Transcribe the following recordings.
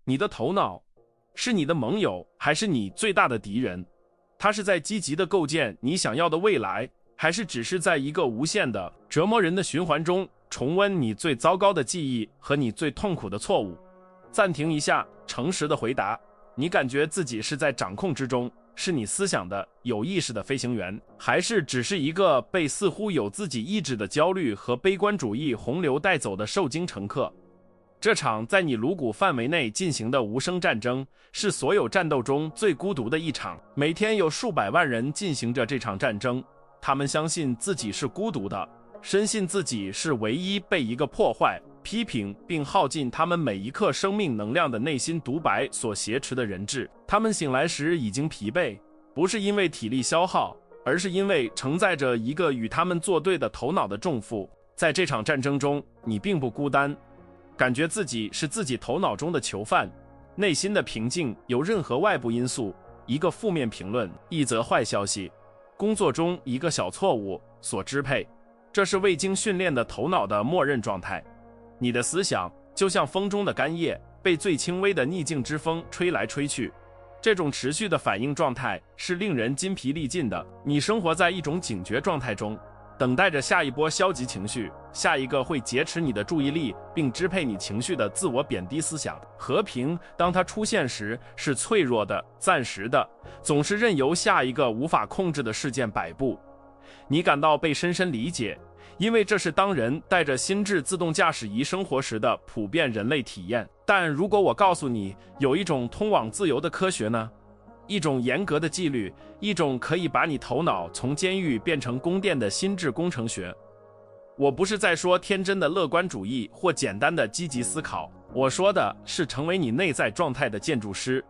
你的头脑是你的盟友还是你最大的敌人？它是在积极地构建你想要的未来，还是只是在一个无限的折磨人的循环中重温你最糟糕的记忆和你最痛苦的错误？暂停一下，诚实的回答，你感觉自己是在掌控之中，是你思想的有意识的飞行员，还是只是一个被似乎有自己意志的焦虑和悲观主义洪流带走的受惊乘客？这场在你颅骨范围内进行的无声战争，是所有战斗中最孤独的一场。每天有数百万人进行着这场战争，他们相信自己是孤独的，深信自己是唯一被一个破坏、批评并耗尽他们每一刻生命能量的内心独白所挟持的人质。他们醒来时已经疲惫，不是因为体力消耗，而是因为承载着一个与他们作对的头脑的重负。在这场战争中，你并不孤单，感觉自己是自己头脑中的囚犯，内心的平静由任何外部因素，一个负面评论，一则坏消息，工作中一个小错误所支配。这是未经训练的头脑的默认状态。你的思想就像风中的干叶，被最轻微的逆境之风吹来吹去。这种持续的反应状态是令人筋疲力尽的。你生活在一种警觉状态中，等待着下一波消极情绪，下一个会劫持你的注意力并支配你情绪的自我贬低思想。和平，当它出现时，是脆弱的、暂时的，总是任由下一个无法控制的事件摆布。你感到被深深理解，因为这是当人带着心智自动驾驶仪生活时的普遍人类体验。但如果我告诉你有一种通往自由的科学呢？一种严格的纪律，一种可以把你头脑从监狱变成宫殿的心智工程学。我不是在说天真的乐观主义或简单的积极思考，我说的是成为你内在状态的建筑师。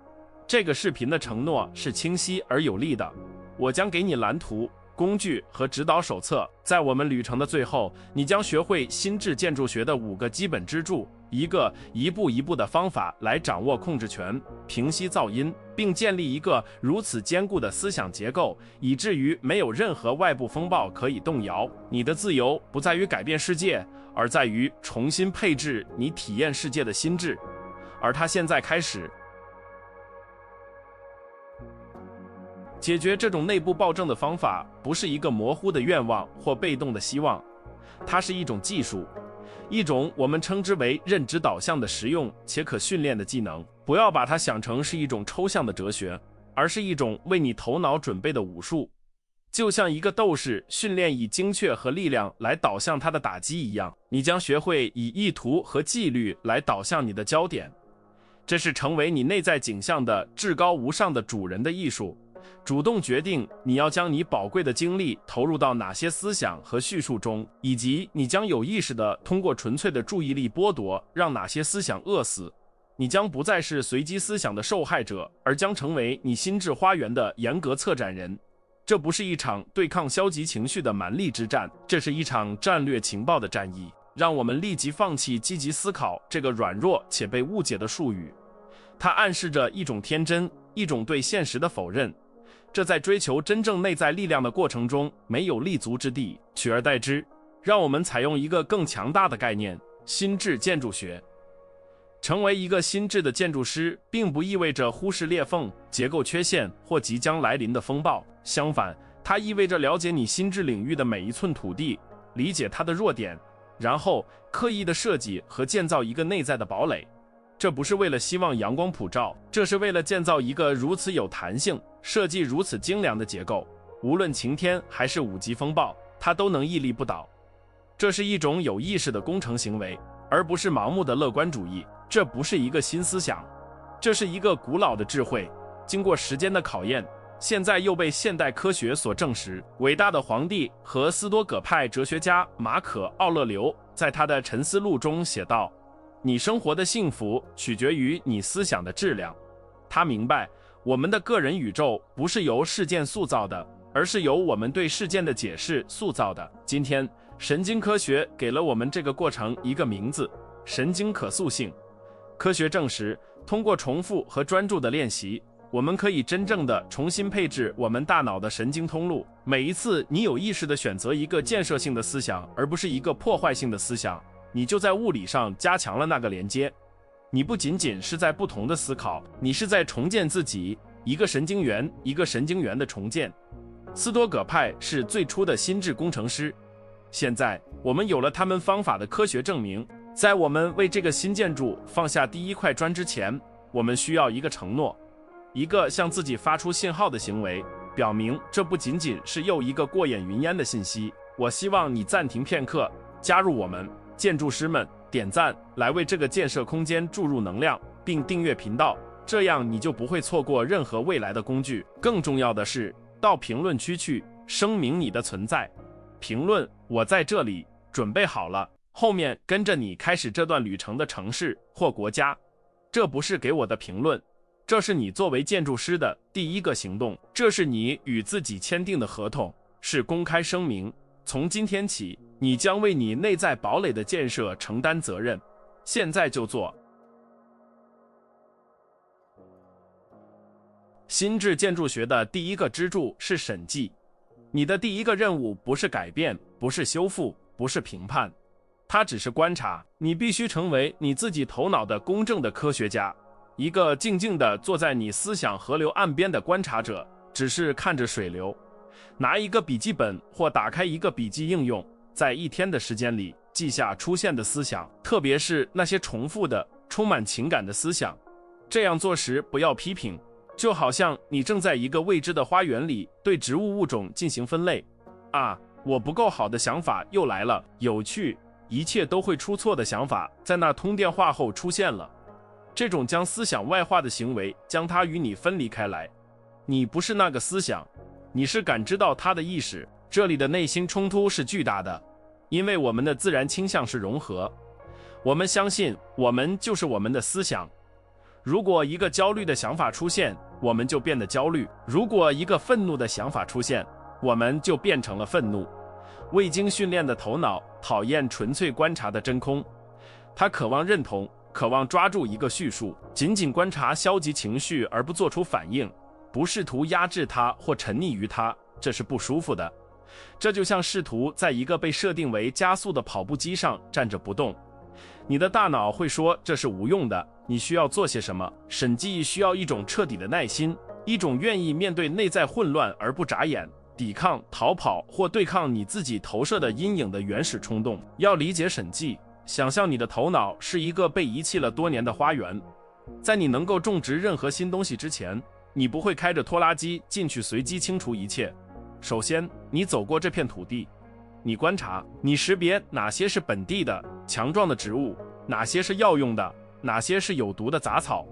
这个视频的承诺是清晰而有力的，我将给你蓝图、工具和指导手册。在我们旅程的最后，你将学会心智建筑学的5个基本支柱，一个一步一步的方法来掌握控制权，平息噪音，并建立一个如此坚固的思想结构，以至于没有任何外部风暴可以动摇。你的自由不在于改变世界，而在于重新配置你体验世界的心智。而它现在开始。解决这种内部暴政的方法不是一个模糊的愿望或被动的希望，它是一种技术，一种我们称之为认知导向的实用且可训练的技能。不要把它想成是一种抽象的哲学，而是一种为你头脑准备的武术。就像一个斗士训练以精确和力量来导向他的打击一样，你将学会以意图和纪律来导向你的焦点。这是成为你内在景象的至高无上的主人的艺术。主动决定你要将你宝贵的精力投入到哪些思想和叙述中，以及你将有意识地通过纯粹的注意力剥夺，让哪些思想饿死。你将不再是随机思想的受害者，而将成为你心智花园的严格策展人。这不是一场对抗消极情绪的蛮力之战，这是一场战略情报的战役。让我们立即放弃积极思考这个软弱且被误解的术语，它暗示着一种天真，一种对现实的否认。这在追求真正内在力量的过程中没有立足之地，取而代之，让我们采用一个更强大的概念——心智建筑学。成为一个心智的建筑师，并不意味着忽视裂缝、结构缺陷或即将来临的风暴。相反，它意味着了解你心智领域的每一寸土地，理解它的弱点，然后刻意的设计和建造一个内在的堡垒。这不是为了希望阳光普照，这是为了建造一个如此有弹性、设计如此精良的结构，无论晴天还是5级风暴，它都能屹立不倒。这是一种有意识的工程行为，而不是盲目的乐观主义。这不是一个新思想，这是一个古老的智慧，经过时间的考验，现在又被现代科学所证实。伟大的皇帝和斯多葛派哲学家马可·奥勒留在他的沉思录中写道：你生活的幸福取决于你思想的质量。他明白，我们的个人宇宙不是由事件塑造的，而是由我们对事件的解释塑造的。今天，神经科学给了我们这个过程一个名字——神经可塑性。科学证实，通过重复和专注的练习，我们可以真正的重新配置我们大脑的神经通路。每一次你有意识地选择一个建设性的思想，而不是一个破坏性的思想，你就在物理上加强了那个连接。你不仅仅是在不同的思考，你是在重建自己，一个神经元一个神经元的重建。斯多葛派是最初的心智工程师，现在我们有了他们方法的科学证明。在我们为这个新建筑放下第一块砖之前，我们需要一个承诺，一个向自己发出信号的行为，表明这不仅仅是又一个过眼云烟的信息。我希望你暂停片刻，加入我们建筑师们，点赞来为这个建设空间注入能量，并订阅频道，这样你就不会错过任何未来的工具。更重要的是，到评论区去声明你的存在，评论我在这里，准备好了，后面跟着你开始这段旅程的城市或国家。这不是给我的评论，这是你作为建筑师的第一个行动，这是你与自己签订的合同，是公开声明。从今天起，你将为你内在堡垒的建设承担责任，现在就做。心智建筑学的第一个支柱是审计。你的第一个任务不是改变，不是修复，不是评判，它只是观察。你必须成为你自己头脑的公正的科学家，一个静静地坐在你思想河流岸边的观察者，只是看着水流。拿一个笔记本或打开一个笔记应用，在一天的时间里记下出现的思想，特别是那些重复的、充满情感的思想。这样做时不要批评，就好像你正在一个未知的花园里对植物物种进行分类。啊，我不够好的想法又来了，有趣，一切都会出错的想法在那通电话后出现了。这种将思想外化的行为将它与你分离开来。你不是那个思想，你是感知到它的意识。这里的内心冲突是巨大的，因为我们的自然倾向是融合。我们相信我们就是我们的思想。如果一个焦虑的想法出现，我们就变得焦虑；如果一个愤怒的想法出现，我们就变成了愤怒。未经训练的头脑讨厌纯粹观察的真空，它渴望认同，渴望抓住一个叙述，仅仅观察消极情绪而不做出反应，不试图压制它或沉溺于它，这是不舒服的。这就像试图在一个被设定为加速的跑步机上站着不动。你的大脑会说这是无用的，你需要做些什么。审计需要一种彻底的耐心，一种愿意面对内在混乱而不眨眼、抵抗、逃跑或对抗你自己投射的阴影的原始冲动。要理解审计，想象你的头脑是一个被遗弃了多年的花园，在你能够种植任何新东西之前，你不会开着拖拉机进去随机清除一切。首先，你走过这片土地，你观察，你识别哪些是本地的强壮的植物，哪些是药用的，哪些是有毒的杂草。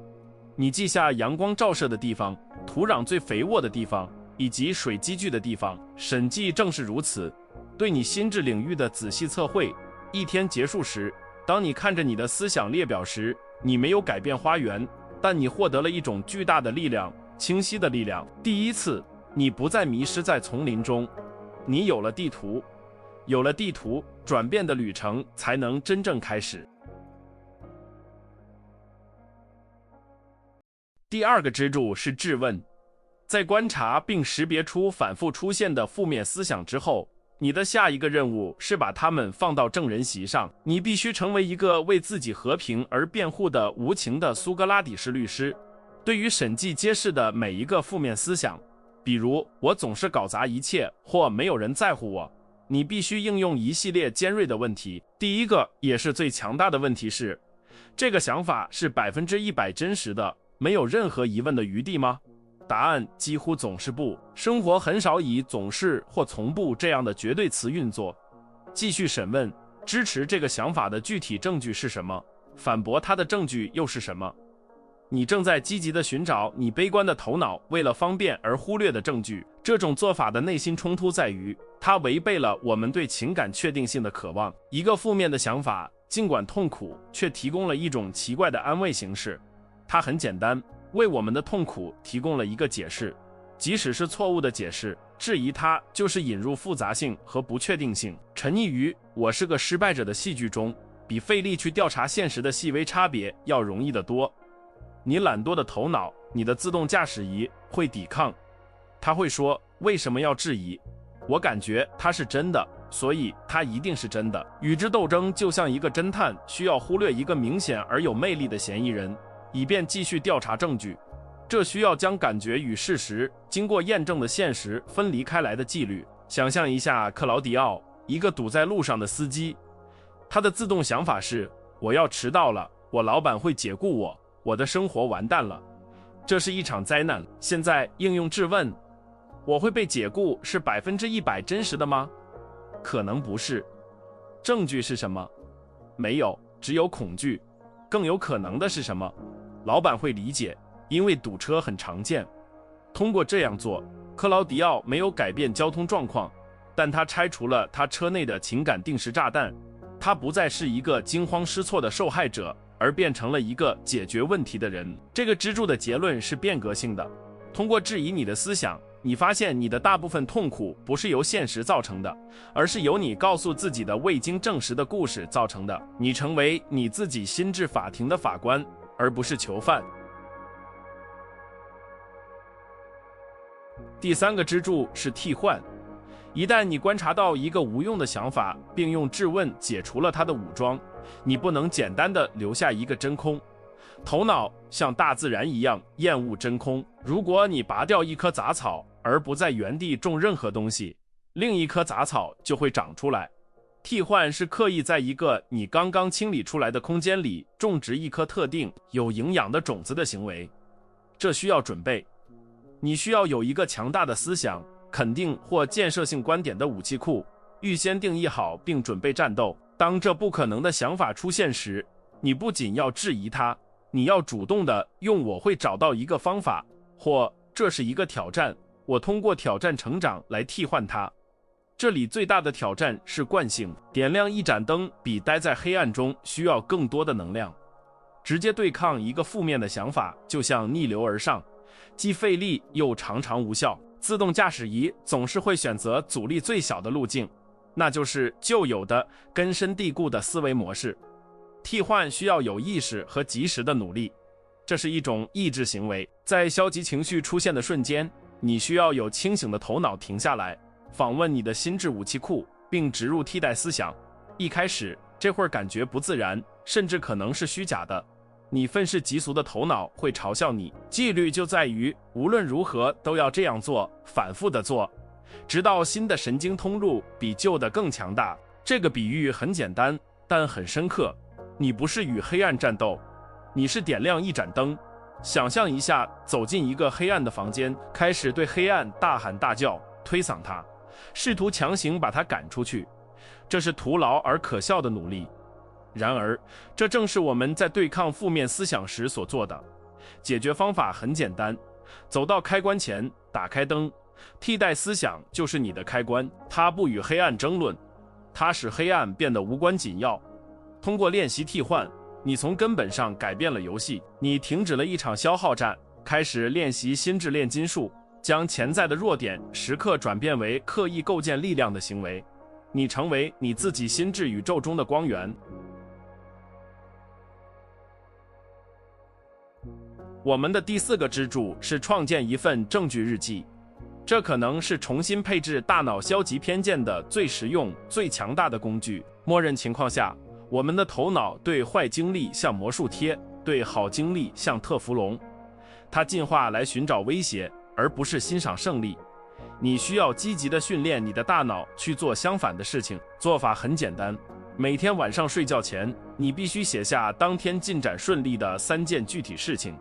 你记下阳光照射的地方，土壤最肥沃的地方，以及水积聚的地方。审计正是如此，对你心智领域的仔细测绘。一天结束时，当你看着你的思想列表时，你没有改变花园，但你获得了一种巨大的力量，清晰的力量。第一次，你不再迷失在丛林中，你有了地图。有了地图，转变的旅程才能真正开始。第二个支柱是质问。在观察并识别出反复出现的负面思想之后，你的下一个任务是把它们放到证人席上。你必须成为一个为自己和平而辩护的无情的苏格拉底式律师。对于审计揭示的每一个负面思想，比如我总是搞砸一切或没有人在乎我，你必须应用一系列尖锐的问题。第一个也是最强大的问题是，这个想法是100%真实的，没有任何疑问的余地吗？答案几乎总是不。生活很少以总是或从不这样的绝对词运作。继续审问，支持这个想法的具体证据是什么？反驳它的证据又是什么？你正在积极地寻找你悲观的头脑为了方便而忽略的证据。这种做法的内心冲突在于，它违背了我们对情感确定性的渴望。一个负面的想法，尽管痛苦，却提供了一种奇怪的安慰形式。它很简单，为我们的痛苦提供了一个解释，即使是错误的解释。质疑它就是引入复杂性和不确定性。沉溺于我是个失败者的戏剧中，比费力去调查现实的细微差别要容易得多。你懒惰的头脑，你的自动驾驶仪会抵抗，他会说为什么要质疑？我感觉它是真的，所以它一定是真的。与之斗争就像一个侦探需要忽略一个明显而有魅力的嫌疑人，以便继续调查证据。这需要将感觉与事实经过验证的现实分离开来的纪律。想象一下克劳迪奥，一个堵在路上的司机，他的自动想法是：我要迟到了，我老板会解雇我，我的生活完蛋了，这是一场灾难。现在应用质问：我会被解雇是100%真实的吗？可能不是。证据是什么？没有，只有恐惧。更有可能的是什么？老板会理解，因为堵车很常见。通过这样做，克劳迪奥没有改变交通状况，但他拆除了他车内的情感定时炸弹。他不再是一个惊慌失措的受害者，而变成了一个解决问题的人。这个支柱的结论是变革性的。通过质疑你的思想，你发现你的大部分痛苦不是由现实造成的，而是由你告诉自己的未经证实的故事造成的。你成为你自己心智法庭的法官，而不是囚犯。第三个支柱是替换。一旦你观察到一个无用的想法，并用质问解除了它的武装，你不能简单的留下一个真空。头脑像大自然一样厌恶真空。如果你拔掉一棵杂草，而不在原地种任何东西，另一棵杂草就会长出来。替换是刻意在一个你刚刚清理出来的空间里种植一颗特定有营养的种子的行为。这需要准备。你需要有一个强大的思想、肯定或建设性观点的武器库，预先定义好并准备战斗。当这不可能的想法出现时，你不仅要质疑它，你要主动的用我会找到一个方法，或这是一个挑战，我通过挑战成长来替换它。这里最大的挑战是惯性。点亮一盏灯比待在黑暗中需要更多的能量。直接对抗一个负面的想法就像逆流而上，既费力又常常无效。自动驾驶仪总是会选择阻力最小的路径，那就是旧有的根深蒂固的思维模式。替换需要有意识和及时的努力，这是一种意志行为。在消极情绪出现的瞬间，你需要有清醒的头脑停下来，访问你的心智武器库，并植入替代思想。一开始这会儿感觉不自然，甚至可能是虚假的。你愤世嫉俗的头脑会嘲笑你。纪律就在于无论如何都要这样做，反复的做，直到新的神经通路比旧的更强大。这个比喻很简单，但很深刻。你不是与黑暗战斗，你是点亮一盏灯。想象一下，走进一个黑暗的房间，开始对黑暗大喊大叫，推搡它，试图强行把它赶出去。这是徒劳而可笑的努力。然而，这正是我们在对抗负面思想时所做的。解决方法很简单，走到开关前，打开灯。替代思想就是你的开关，它不与黑暗争论，它使黑暗变得无关紧要。通过练习替换，你从根本上改变了游戏。你停止了一场消耗战，开始练习心智炼金术，将潜在的弱点时刻转变为刻意构建力量的行为。你成为你自己心智宇宙中的光源。我们的第四个支柱是创建一份证据日记。这可能是重新配置大脑消极偏见的最实用、最强大的工具。默认情况下，我们的头脑对坏经历像魔术贴，对好经历像特氟龙。它进化来寻找威胁，而不是欣赏胜利。你需要积极地训练你的大脑去做相反的事情。做法很简单，每天晚上睡觉前，你必须写下当天进展顺利的3件具体事情。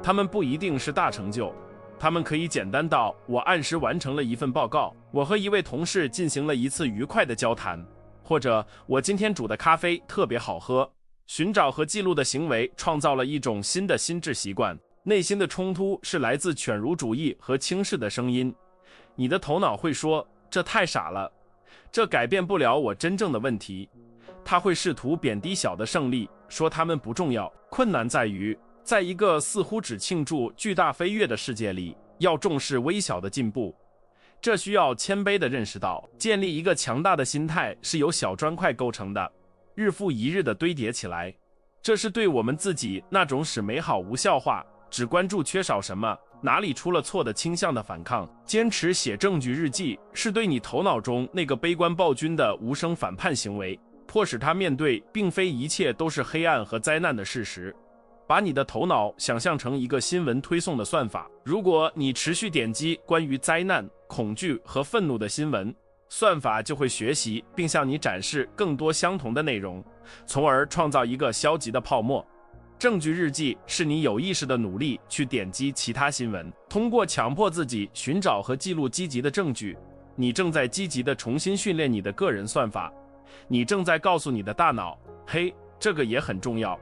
他们不一定是大成就，他们可以简单到我按时完成了一份报告，我和一位同事进行了一次愉快的交谈，或者我今天煮的咖啡特别好喝。寻找和记录的行为创造了一种新的心智习惯。内心的冲突是来自犬儒主义和轻视的声音。你的头脑会说，这太傻了，这改变不了我真正的问题。他会试图贬低小的胜利，说他们不重要。困难在于，在一个似乎只庆祝巨大飞跃的世界里，要重视微小的进步。这需要谦卑地认识到，建立一个强大的心态是由小砖块构成的，日复一日地堆叠起来。这是对我们自己那种使美好无效化、只关注缺少什么，哪里出了错的倾向的反抗。坚持写证据日记，是对你头脑中那个悲观暴君的无声反叛行为，迫使他面对并非一切都是黑暗和灾难的事实。把你的头脑想象成一个新闻推送的算法，如果你持续点击关于灾难、恐惧和愤怒的新闻，算法就会学习并向你展示更多相同的内容，从而创造一个消极的泡沫。证据日记是你有意识的努力去点击其他新闻，通过强迫自己寻找和记录积极的证据，你正在积极地重新训练你的个人算法。你正在告诉你的大脑，嘿，这个也很重要，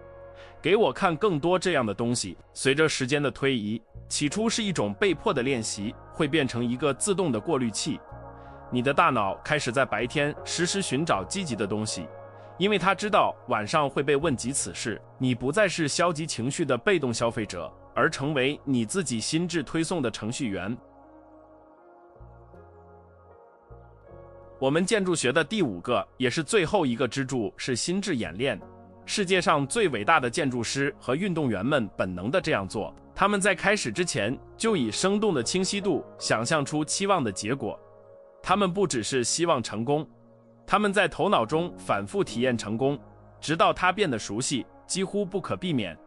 给我看更多这样的东西。随着时间的推移，起初是一种被迫的练习，会变成一个自动的过滤器。你的大脑开始在白天实时寻找积极的东西，因为他知道晚上会被问及此事。你不再是消极情绪的被动消费者，而成为你自己心智推送的程序员。我们建筑学的第5个也是最后一个支柱是心智演练。世界上最伟大的建筑师和运动员们本能地这样做，他们在开始之前就以生动的清晰度想象出期望的结果。他们不只是希望成功，他们在头脑中反复体验成功，直到它变得熟悉，几乎不可避免。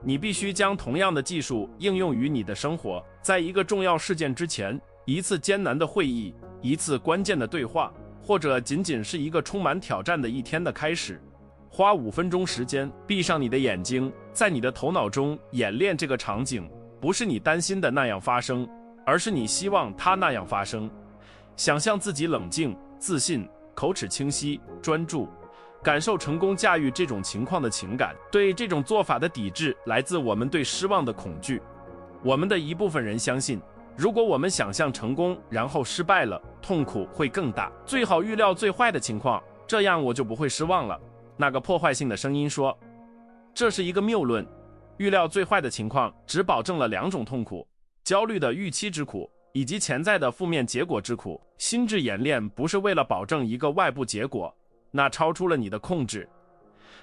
你必须将同样的技术应用于你的生活。在一个重要事件之前，一次艰难的会议，一次关键的对话，或者仅仅是一个充满挑战的一天的开始，花5分钟时间，闭上你的眼睛，在你的头脑中演练这个场景，不是你担心的那样发生，而是你希望它那样发生。想象自己冷静、自信、口齿清晰、专注，感受成功驾驭这种情况的情感。对这种做法的抵制来自我们对失望的恐惧。我们的一部分人相信，如果我们想象成功然后失败了，痛苦会更大。最好预料最坏的情况，这样我就不会失望了。那个破坏性的声音说，这是一个谬论。预料最坏的情况只保证了2种痛苦：焦虑的预期之苦以及潜在的负面结果之苦。心智演练不是为了保证一个外部结果，那超出了你的控制。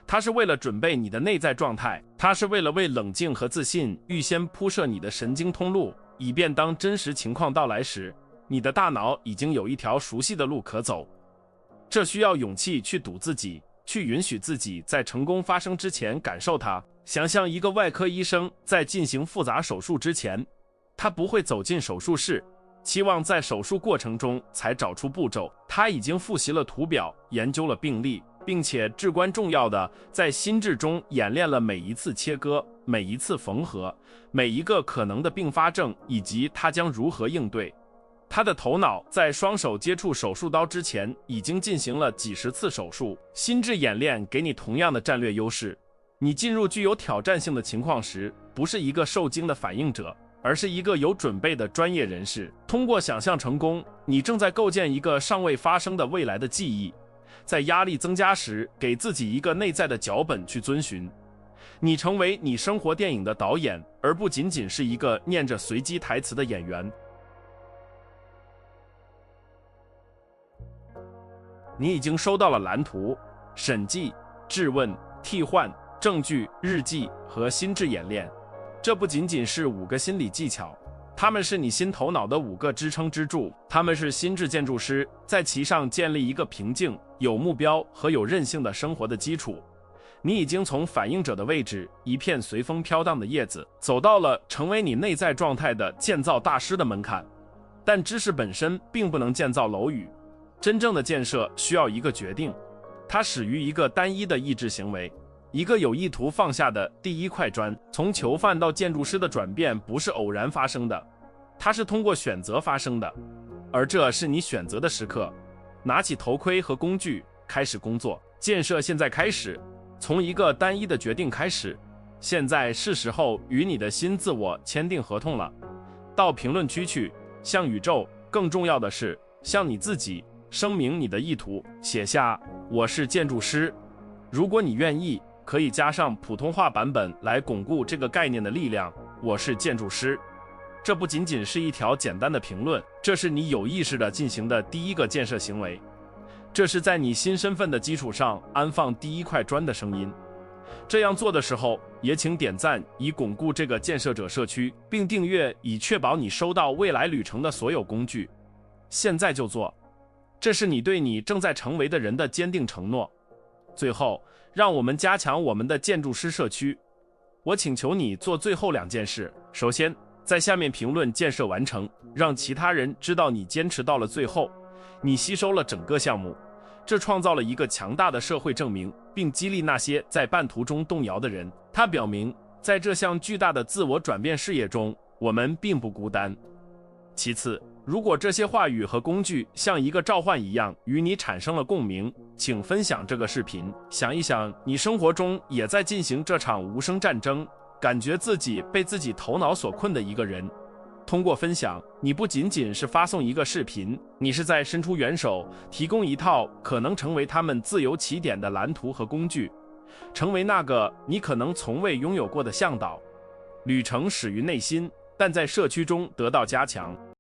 它是为了准备你的内在状态，它是为了为冷静和自信预先铺设你的神经通路，以便当真实情况到来时，你的大脑已经有一条熟悉的路可走。这需要勇气去赌自己，去允许自己在成功发生之前感受它。想象一个外科医生在进行复杂手术之前，他不会走进手术室，期望在手术过程中才找出步骤。他已经复习了图表，研究了病例，并且至关重要的，在心智中演练了每一次切割、每一次缝合、每一个可能的并发症，以及他将如何应对。他的头脑在双手接触手术刀之前已经进行了几十次手术。心智演练给你同样的战略优势。你进入具有挑战性的情况时，不是一个受惊的反应者，而是一个有准备的专业人士。通过想象成功，你正在构建一个尚未发生的未来的记忆，在压力增加时，给自己一个内在的脚本去遵循。你成为你生活电影的导演，而不仅仅是一个念着随机台词的演员。你已经收到了蓝图、审计、质问、替换、证据、日记和心智演练。这不仅仅是5个心理技巧，它们是你新头脑的5个支撑支柱。它们是心智建筑师在其上建立一个平静、有目标和有韧性的生活的基础。你已经从反应者的位置，一片随风飘荡的叶子，走到了成为你内在状态的建造大师的门槛。但知识本身并不能建造楼宇，真正的建设需要一个决定，它始于一个单一的意志行为，一个有意图放下的第一块砖。从囚犯到建筑师的转变不是偶然发生的，它是通过选择发生的，而这是你选择的时刻。拿起头盔和工具，开始工作。建设现在开始，从一个单一的决定开始。现在是时候与你的新自我签订合同了。到评论区去，向宇宙，更重要的是向你自己声明你的意图，写下我是建筑师。如果你愿意，可以加上普通话版本来巩固这个概念的力量。我是建筑师。这不仅仅是一条简单的评论，这是你有意识地进行的第一个建设行为。这是在你新身份的基础上安放第一块砖的声音。这样做的时候，也请点赞以巩固这个建设者社区，并订阅以确保你收到未来旅程的所有工具。现在就做，这是你对你正在成为的人的坚定承诺。最后，让我们加强我们的建筑师社区。我请求你做最后2件事。首先，在下面评论建设完成，让其他人知道你坚持到了最后，你吸收了整个项目。这创造了一个强大的社会证明，并激励那些在半途中动摇的人。它表明，在这项巨大的自我转变事业中，我们并不孤单。其次，如果这些话语和工具像一个召唤一样与你产生了共鸣，请分享这个视频。想一想，你生活中也在进行这场无声战争，感觉自己被自己头脑所困的一个人。通过分享，你不仅仅是发送一个视频，你是在伸出援手，提供一套可能成为他们自由起点的蓝图和工具，成为那个你可能从未拥有过的向导。旅程始于内心，但在社区中得到加强。